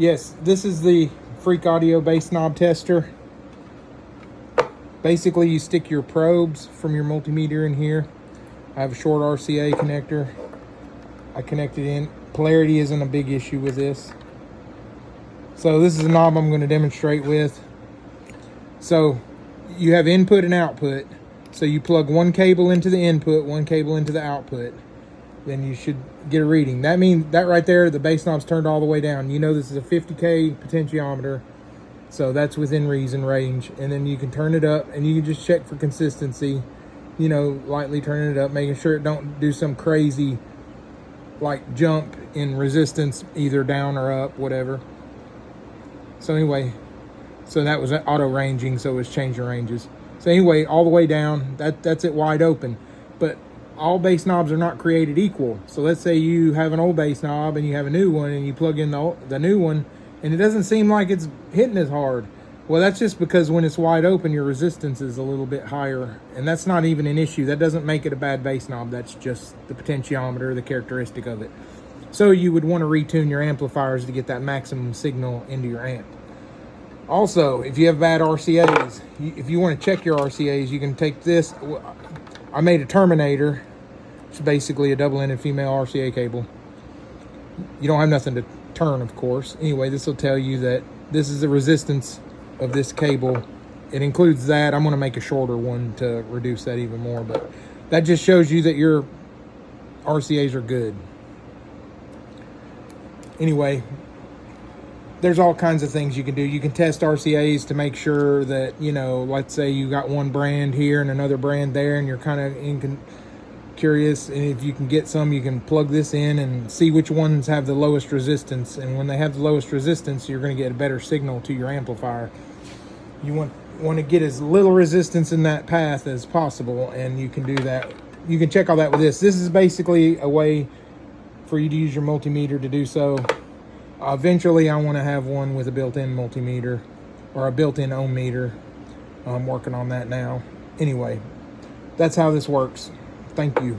Yes, this is the Freek Audio Bass knob tester. Basically, you stick your probes from your multimeter in here. I have a short RCA connector. I connected in. Polarity isn't a big issue with this. So this is a knob I'm going to demonstrate with. So you have input and output. So you plug one cable into the input, one cable into the output. Then you should get a reading. That means that right there, the bass knob's turned all the way down. You know this is a 50K potentiometer, so that's within reason range. And then you can turn it up, and you can just check for consistency. You know, lightly turning it up, making sure it don't do some crazy like jump in resistance, either down or up, whatever. So anyway, so that was auto ranging, so it was changing ranges. So anyway, all the way down, that's it wide open. But all bass knobs are not created equal. So let's say you have an old bass knob and you have a new one, and you plug in the new one and it doesn't seem like it's hitting as hard. Well, that's just because when it's wide open, your resistance is a little bit higher, and that's not even an issue. That doesn't make it a bad bass knob. That's just the potentiometer, the characteristic of it. So you would want to retune your amplifiers to get that maximum signal into your amp. Also, if you have bad RCAs, if you want to check your RCAs, you can take this. I made a terminator. It's basically a double-ended female RCA cable. You don't have nothing to turn, of course. Anyway, this will tell you that this is the resistance of this cable. It includes that. I'm going to make a shorter one to reduce that even more, but that just shows you that your RCAs are good. Anyway, there's all kinds of things you can do. You can test RCAs to make sure that, you know, let's say you got one brand here and another brand there, and you're kind of curious, and if you can get some, you can plug this in and see which ones have the lowest resistance. And when they have the lowest resistance, you're going to get a better signal to your amplifier. You want to get as little resistance in that path as possible, and you can do that. You can check all that with this. This is basically a way for you to use your multimeter to do so. Eventually, I want to have one with a built-in multimeter or a built-in ohm meter. I'm working on that now. Anyway, that's how this works. Thank you.